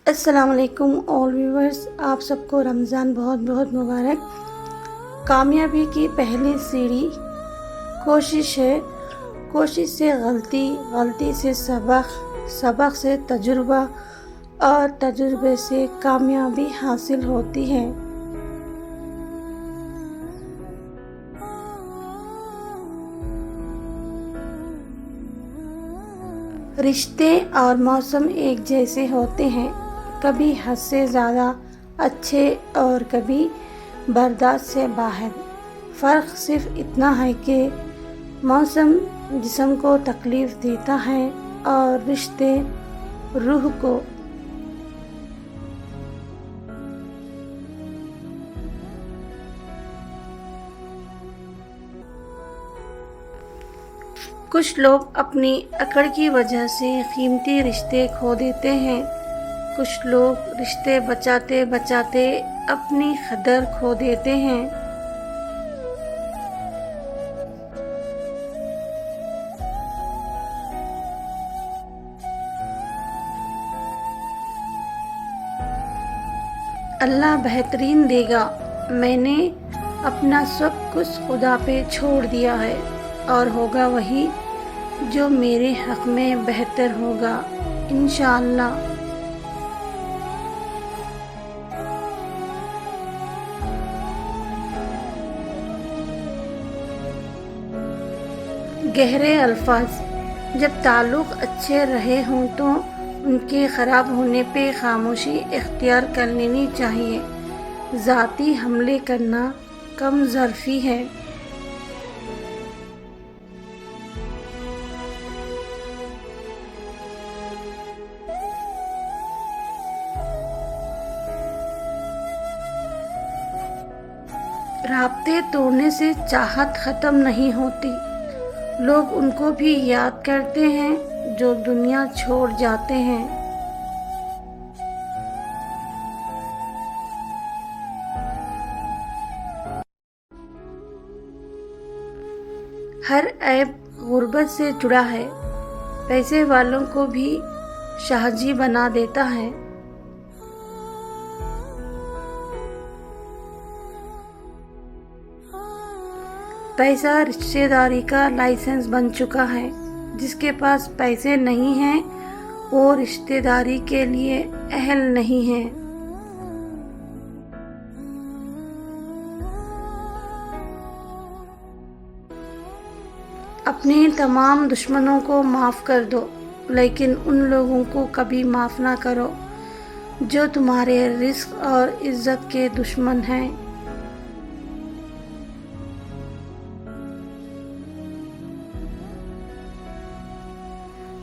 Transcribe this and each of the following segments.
السلام علیکم آل ویورز، آپ سب کو رمضان بہت بہت مبارک۔ کامیابی کی پہلی سیڑھی کوشش ہے۔ کوشش سے غلطی، غلطی سے سبق، سبق سے تجربہ اور تجربے سے کامیابی حاصل ہوتی ہے۔ رشتے اور موسم ایک جیسے ہوتے ہیں، کبھی حد سے زیادہ اچھے اور کبھی برداشت سے باہر۔ فرق صرف اتنا ہے کہ موسم جسم کو تکلیف دیتا ہے اور رشتے روح کو۔ کچھ لوگ اپنی اکڑ کی وجہ سے قیمتی رشتے کھو دیتے ہیں، کچھ لوگ رشتے بچاتے بچاتے اپنی قدر کھو دیتے ہیں۔ اللہ بہترین دے گا۔ میں نے اپنا سب کچھ خدا پہ چھوڑ دیا ہے اور ہوگا وہی جو میرے حق میں بہتر ہوگا، انشاءاللہ۔ گہرے الفاظ۔ جب تعلق اچھے رہے ہوں تو ان کے خراب ہونے پہ خاموشی اختیار کر لینی چاہیے۔ ذاتی حملے کرنا کم ظرفی ہے۔ رابطے توڑنے سے چاہت ختم نہیں ہوتی، لوگ ان کو بھی یاد کرتے ہیں جو دنیا چھوڑ جاتے ہیں۔ ہر عیب غربت سے جڑا ہے، پیسے والوں کو بھی شاہجی بنا دیتا ہے۔ پیسہ رشتہ داری کا لائسنس بن چکا ہے۔ جس کے پاس پیسے نہیں ہیں وہ رشتہ داری کے لیے اہل نہیں ہے۔ اپنے تمام دشمنوں کو معاف کر دو، لیکن ان لوگوں کو کبھی معاف نہ کرو جو تمہارے رزق اور عزت کے دشمن ہیں۔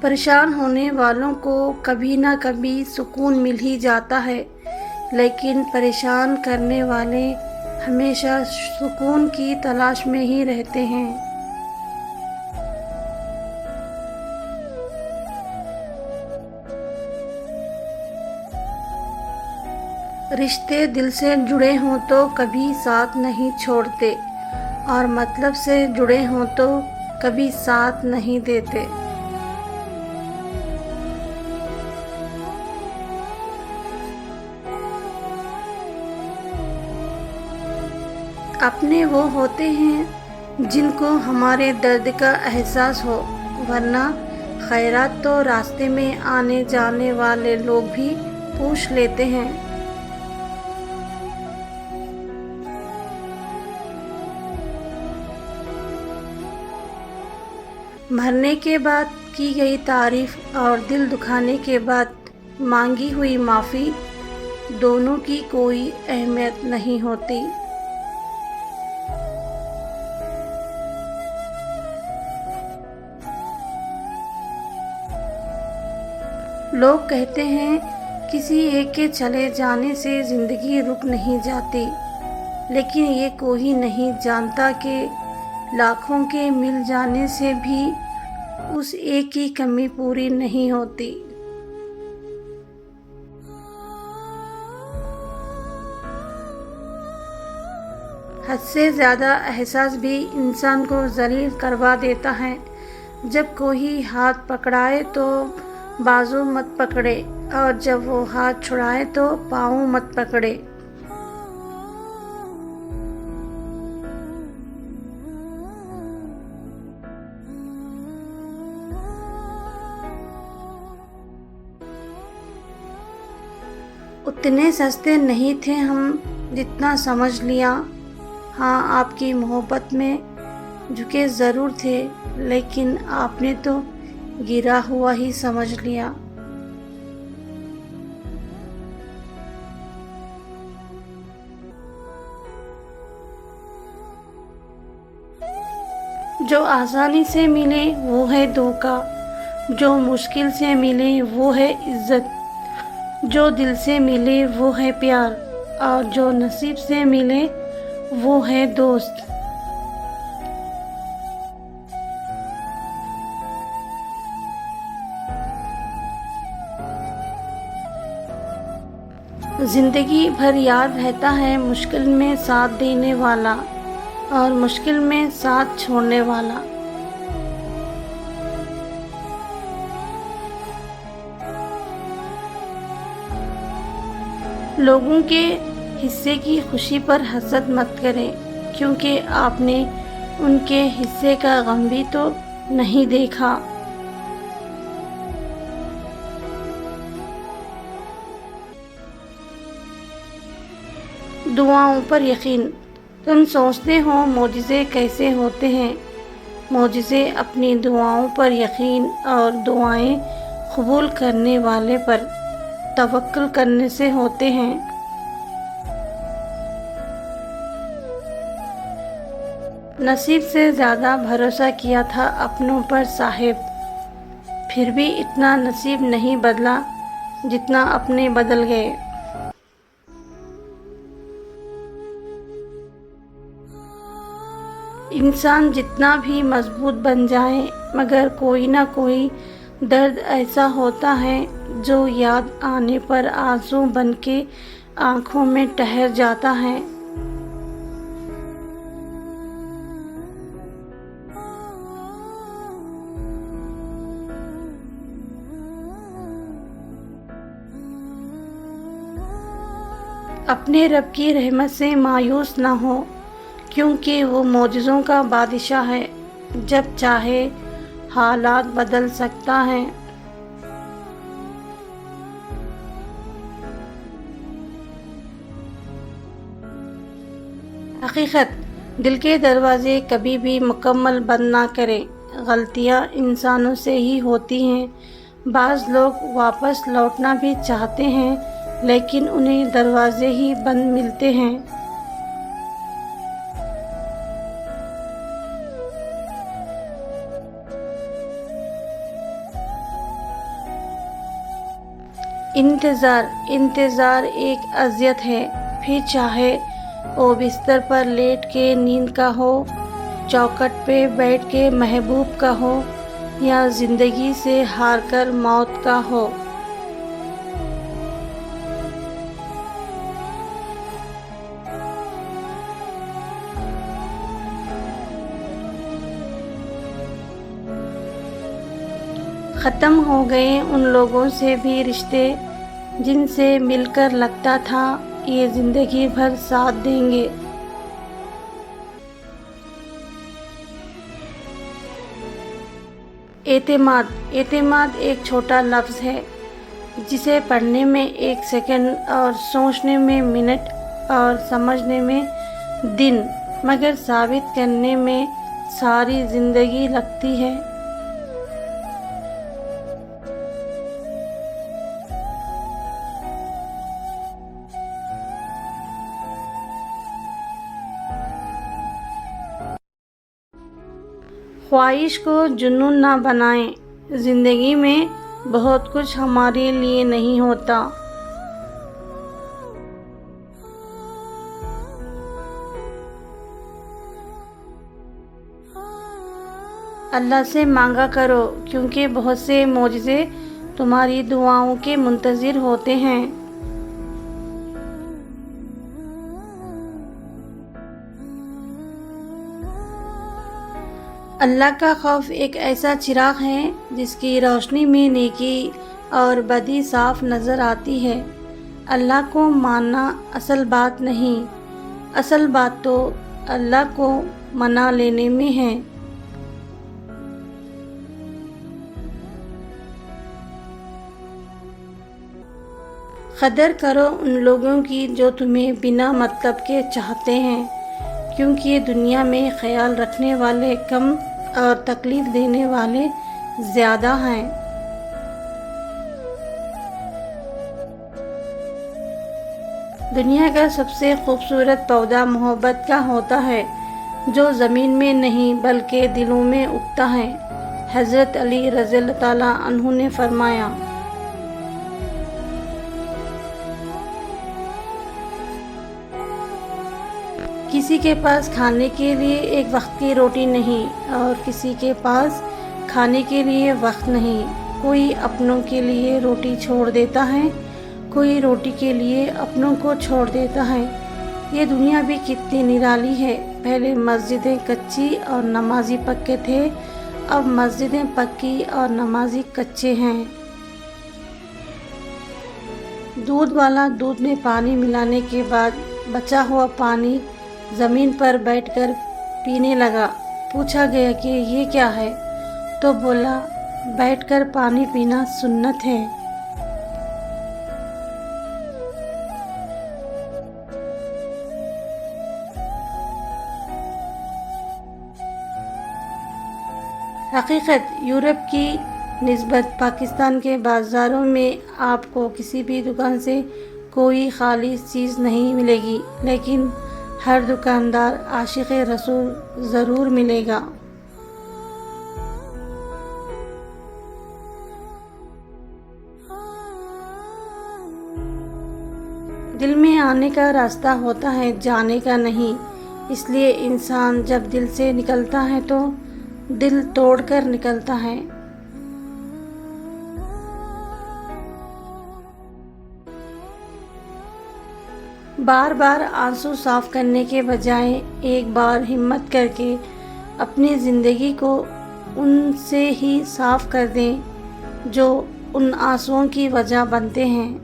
پریشان ہونے والوں کو کبھی نہ کبھی سکون مل ہی جاتا ہے، لیکن پریشان کرنے والے ہمیشہ سکون کی تلاش میں ہی رہتے ہیں۔ رشتے دل سے جڑے ہوں تو کبھی ساتھ نہیں چھوڑتے، اور مطلب سے جڑے ہوں تو کبھی ساتھ نہیں دیتے۔ اپنے وہ ہوتے ہیں جن کو ہمارے درد کا احساس ہو، ورنہ خیرات تو راستے میں آنے جانے والے لوگ بھی پوچھ لیتے ہیں۔ مرنے کے بعد کی گئی تعریف اور دل دکھانے کے بعد مانگی ہوئی معافی، دونوں کی کوئی اہمیت نہیں ہوتی۔ لوگ کہتے ہیں کسی ایک کے چلے جانے سے زندگی رک نہیں جاتی، لیکن یہ کوئی نہیں جانتا کہ لاکھوں کے مل جانے سے بھی اس ایک کی کمی پوری نہیں ہوتی۔ حد سے زیادہ احساس بھی انسان کو ذلیل کروا دیتا ہے۔ جب کوئی ہاتھ پکڑائے تو بازو مت پکڑے، اور جب وہ ہاتھ چھڑائے تو پاؤں مت پکڑے۔ اتنے سستے نہیں تھے ہم جتنا سمجھ لیا، ہاں آپ کی محبت میں جھکے ضرور تھے، لیکن آپ نے تو گرا ہوا ہی سمجھ لیا۔ جو آسانی سے ملے وہ ہے دھوکا، جو مشکل سے ملے وہ ہے عزت، جو دل سے ملے وہ ہے پیار، اور جو نصیب سے ملے وہ ہے دوست۔ زندگی بھر یاد رہتا ہے مشکل میں ساتھ دینے والا اور مشکل میں ساتھ چھوڑنے والا۔ لوگوں کے حصے کی خوشی پر حسد مت کریں، کیونکہ آپ نے ان کے حصے کا غم بھی تو نہیں دیکھا۔ دعاؤں پر یقین۔ تم سوچتے ہو معجزے کیسے ہوتے ہیں؟ معجزے اپنی دعاؤں پر یقین اور دعائیں قبول کرنے والے پر توکل کرنے سے ہوتے ہیں۔ نصیب سے زیادہ بھروسہ کیا تھا اپنوں پر صاحب، پھر بھی اتنا نصیب نہیں بدلا جتنا اپنے بدل گئے۔ انسان جتنا بھی مضبوط بن جائے مگر کوئی نہ کوئی درد ایسا ہوتا ہے جو یاد آنے پر آنسو بن کے آنکھوں میں ٹھہر جاتا ہے۔ اپنے رب کی رحمت سے مایوس نہ ہو، کیونکہ وہ معجزوں کا بادشاہ ہے، جب چاہے حالات بدل سکتا ہے۔ حقیقت، دل کے دروازے کبھی بھی مکمل بند نہ کریں، غلطیاں انسانوں سے ہی ہوتی ہیں۔ بعض لوگ واپس لوٹنا بھی چاہتے ہیں لیکن انہیں دروازے ہی بند ملتے ہیں۔ انتظار ایک اذیت ہے، پھر چاہے وہ بستر پر لیٹ کے نیند کا ہو، چوکھٹ پہ بیٹھ کے محبوب کا ہو، یا زندگی سے ہار کر موت کا ہو۔ ختم ہو گئے ان لوگوں سے بھی رشتے جن سے مل کر لگتا تھا یہ زندگی بھر ساتھ دیں گے۔ اعتماد ایک چھوٹا لفظ ہے جسے پڑھنے میں 1 سیکنڈ اور سوچنے میں منٹ اور سمجھنے میں دن، مگر ثابت کرنے میں ساری زندگی لگتی ہے۔ خواہش کو جنون نہ بنائیں، زندگی میں بہت کچھ ہمارے لیے نہیں ہوتا۔ اللہ سے مانگا کرو، کیونکہ بہت سے معجزے تمہاری دعاؤں کے منتظر ہوتے ہیں۔ اللہ کا خوف ایک ایسا چراغ ہے جس کی روشنی میں نیکی اور بدی صاف نظر آتی ہے۔ اللہ کو ماننا اصل بات نہیں، اصل بات تو اللہ کو منا لینے میں ہے۔ قدر کرو ان لوگوں کی جو تمہیں بنا مطلب کے چاہتے ہیں، کیونکہ دنیا میں خیال رکھنے والے کم اور تکلیف دینے والے زیادہ ہیں۔ دنیا کا سب سے خوبصورت پودا محبت کا ہوتا ہے، جو زمین میں نہیں بلکہ دلوں میں اگتا ہے۔ حضرت علی رضی اللہ تعالیٰ عنہ نے فرمایا، کسی کے پاس کھانے کے لیے ایک وقت کی روٹی نہیں اور کسی کے پاس کھانے کے لیے وقت نہیں۔ کوئی اپنوں کے لیے روٹی چھوڑ دیتا ہے، کوئی روٹی کے لیے اپنوں کو چھوڑ دیتا ہے۔ یہ دنیا بھی کتنی نرالی ہے۔ پہلے مسجدیں کچی اور نمازی پکے تھے، اب مسجدیں پکی اور نمازی کچے ہیں۔ دودھ والا دودھ میں پانی ملانے کے بعد بچا ہوا پانی زمین پر بیٹھ کر پینے لگا۔ پوچھا گیا کہ یہ کیا ہے؟ تو بولا، بیٹھ کر پانی پینا سنت ہے۔ حقیقت یورپ کی نسبت پاکستان کے بازاروں میں آپ کو کسی بھی دکان سے کوئی خالص چیز نہیں ملے گی، لیکن ہر دکاندار عاشق رسول ضرور ملے گا۔ دل میں آنے کا راستہ ہوتا ہے، جانے کا نہیں۔ اس لیے انسان جب دل سے نکلتا ہے تو دل توڑ کر نکلتا ہے۔ بار بار آنسو صاف کرنے کے بجائے ایک بار ہمت کر کے اپنی زندگی کو ان سے ہی صاف کر دیں جو ان آنسوؤں کی وجہ بنتے ہیں۔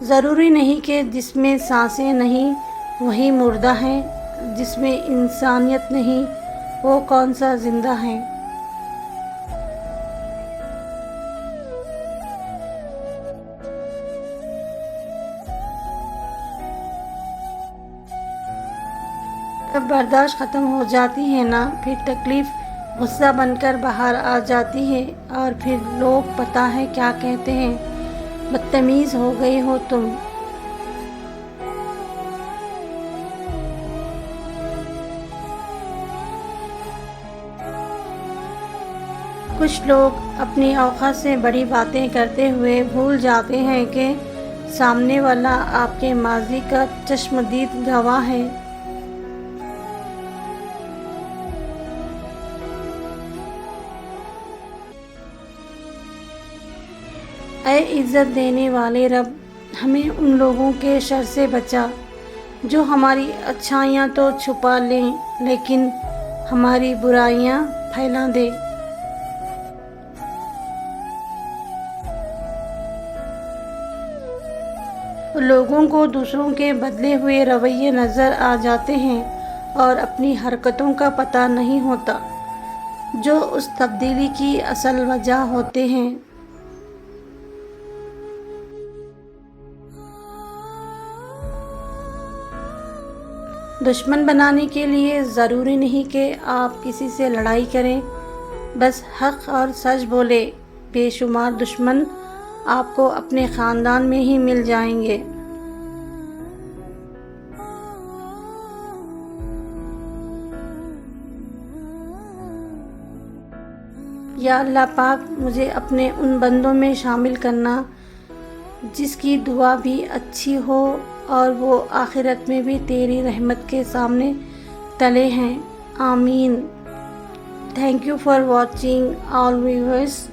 ضروری نہیں کہ جس میں سانسیں نہیں وہی مردہ ہے، جس میں انسانیت نہیں وہ کون سا زندہ ہے۔ جب برداشت ختم ہو جاتی ہے نا، پھر تکلیف غصہ بن کر باہر آ جاتی ہے، اور پھر لوگ پتہ ہے کیا کہتے ہیں، بدتمیز ہو گئے ہو تم۔ کچھ لوگ اپنی اوقات سے بڑی باتیں کرتے ہوئے بھول جاتے ہیں کہ سامنے والا آپ کے ماضی کا چشمدید گواہ ہے۔ اے عزت دینے والے رب، ہمیں ان لوگوں کے شر سے بچا جو ہماری اچھائیاں تو چھپا لیں لیکن ہماری برائیاں پھیلا دے۔ لوگوں کو دوسروں کے بدلے ہوئے رویے نظر آ جاتے ہیں اور اپنی حرکتوں کا پتہ نہیں ہوتا جو اس تبدیلی کی اصل وجہ ہوتے ہیں۔ دشمن بنانے کے لیے ضروری نہیں کہ آپ کسی سے لڑائی کریں، بس حق اور سچ بولے۔ بے شمار دشمن آپ کو اپنے خاندان میں ہی مل جائیں گے۔ یا اللہ پاک، مجھے اپنے ان بندوں میں شامل کرنا جس کی دعا بھی اچھی ہو اور وہ آخرت میں بھی تیری رحمت کے سامنے تلے ہیں۔ آمین۔ Thank you for watching all viewers.